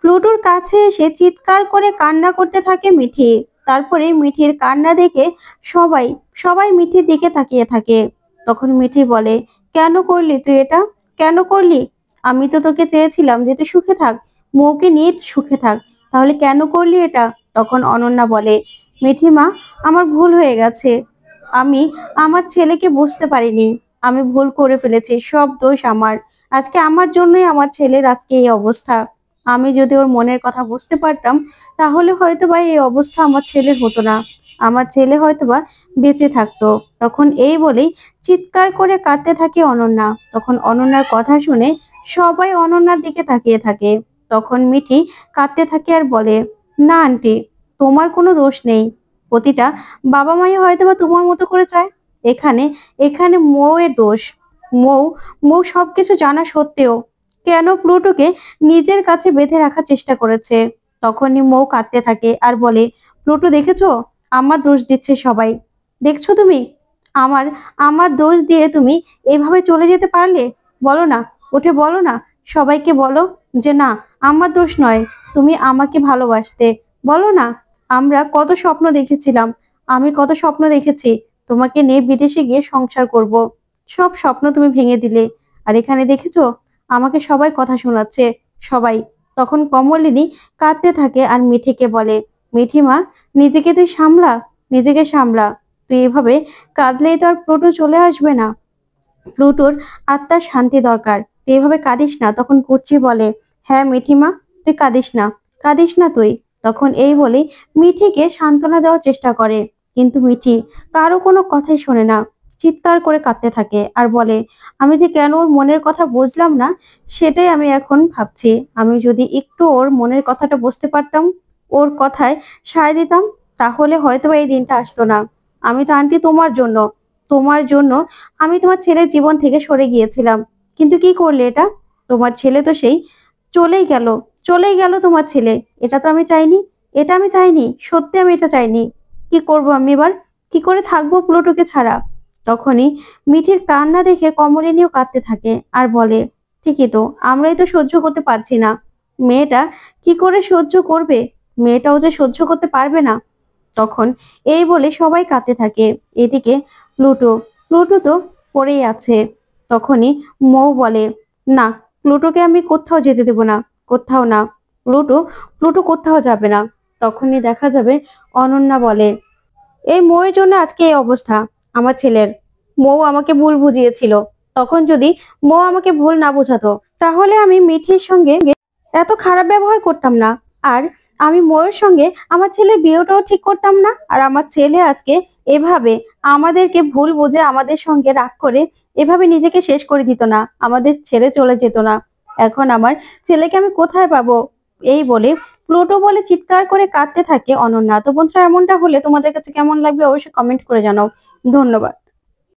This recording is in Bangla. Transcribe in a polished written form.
প্লুটোর কাছে এসে চিৎকার করে কান্না করতে থাকে মিঠি। তারপরে মিঠির কান্না দেখে সবাই সবাই মিঠির দিকে তাকিয়ে থাকে। তখন মিঠি বলে, কেন করলি তুই এটা? কেন করলি? আমি তো তোকে চেয়েছিলাম যে তুই সুখে থাক, মৌকে নিয়ে সুখে থাক, তাহলে কেন করলি এটা? তখন অনন্যা বলে, মিঠি মা, আমার ভুল হয়ে গেছে। আমি আমার ছেলেকে বুঝতে পারিনি। আমি ভুল করে ফেলেছি, সব দোষ আমার। আজকে আমার জন্যই আমার ছেলের আজকে এই অবস্থা। আমি যদি ওর মনের কথা বুঝতে পারতাম, তাহলে হয়তোবা এই অবস্থা আমার ছেলের হতো না। আমার ছেলে হয়তোবা বেঁচে থাকতো। তখন এই বলেই চিৎকার করে কাঁদতে থাকে অনন্যা। তখন অনন্যার কথা শুনে সবাই অনন্যার দিকে তাকিয়ে থাকে। তখন মিঠি কাঁদতে থাকে আর বলে, না আন্টি, তোমার কোনো দোষ নেই। প্রতিটা বাবা মাই হয়তোবা তোমার মতো করে চায়। এখানে এখানে মৌয়ের দোষ। মৌ মৌ সবকিছু জানা সত্ত্বেও কেন প্লুটোকে নিজের কাছে বেঁধে রাখার চেষ্টা করেছে। তখনই মৌ কাঁদতে থাকে আর বলে, প্লুটো দেখেছো, আমার দোষ দিচ্ছে সবাই। দেখছো তুমি, আমার আমার দোষ দিয়ে তুমি এভাবে চলে যেতে পারলে? বলো না, উঠে বলো না, সবাইকে বলো যে না, আমার দোষ নয়, তুমি আমাকে ভালোবাসতে। বলো না, আমরা কত স্বপ্ন দেখেছিলাম, আমি কত স্বপ্ন দেখেছি তোমাকে নিয়ে বিদেশে গিয়ে সংসার করব। সব স্বপ্ন তুমি ভেঙে দিলে। আর এখানে দেখেছো, আমাকে সবাই কথা শোনাচ্ছে, সবাই। তখন কমলিনী কাঁদতে থাকে আর মিঠিকে বলে, মিঠিমা, নিজেকে তুই সামলা, নিজেকে সামলা। তুই এভাবে কাঁদলেই তো আর প্লুটো চলে আসবে না। প্লুটোর আত্মার শান্তি দরকার, তুই এভাবে কাঁদিস না। তখন কুচি বলে, হ্যাঁ মিঠিমা, তুই কাঁদিস না, কাঁদিস না তুই। তখন এই বলে মিঠিকে সান্ত্বনা দেওয়ার চেষ্টা করে, কিন্তু মিঠি কারো কোনো কথাই শোনে না। চিৎকার করে কাঁদতে থাকে আর বলে, আমি যে কেন ওর মনের কথা বুঝলাম না, সেটাই আমি এখন ভাবছি। আমি যদি একটু ওর মনের কথাটা বুঝতে পারতাম, ওর কথায় সায় দিতাম, তাহলে হয়তো এই দিনটা আসতো না। আমি তো আন্টি তোমার জন্য, তোমার জন্য আমি তোমার ছেলের জীবন থেকে সরে গিয়েছিলাম, কিন্তু কি করলে এটা? তোমার ছেলে তো সেই চলেই গেল, চলেই গেল তোমার ছেলে। এটা তো আমি চাইনি, এটা আমি চাইনি, সত্যি আমি এটা চাইনি। কি করব আমি এবার? কি করে থাকবো প্লুটোকে ছাড়া? তখনই মিঠির কান্না দেখে কমলিনীও কাঁদতে থাকে আর বলে, ঠিকই তো, আমরাই তো সহ্য করতে পারছি না। মেয়েটা কি করে সহ্য করবে? মেয়েটাও যে সহ্য করতে পারবে না। তখন এই বলে সবাই কাঁদতে থাকে। এদিকে প্লুটো প্লুটো তো পড়েই আছে। তখনই মৌ বলে, না, প্লুটোকে আমি কোথাও যেতে দেব না, কোথাও না। প্লুটো প্লুটো কোথাও যাবে না। তখনই দেখা যাবে অনন্যা বলে, এই মৌয়ের জন্য আজকে এই অবস্থা আমার ছেলের। মৌ আমাকে ভুল বুঝিয়েছিল। তখন যদি মৌ আমাকে ভুল না বোঝাতো, তাহলে আমি মিঠির সঙ্গে এত খারাপ ব্যবহার করতাম না। আর আমি মৌয়ের সঙ্গে আমার ছেলের বিয়েটাও ঠিক করতাম না। আর আমার ছেলে আজকে এভাবে আমাদেরকে ভুল বুঝে আমাদের সঙ্গে রাগ করে এভাবে নিজেকে শেষ করে দিত না, আমাদের ছেড়ে চলে যেত না। এখন আমার ছেলেকে আমি কোথায় পাবো? এই বলে প্লুটো বলে চিৎকার করে কাঁদতে থাকে অনন্যা। তো বন্ধুরা, এমনটা হলে তোমাদের কাছে কেমন লাগবে অবশ্যই কমেন্ট করে জানাও। ধন্যবাদ।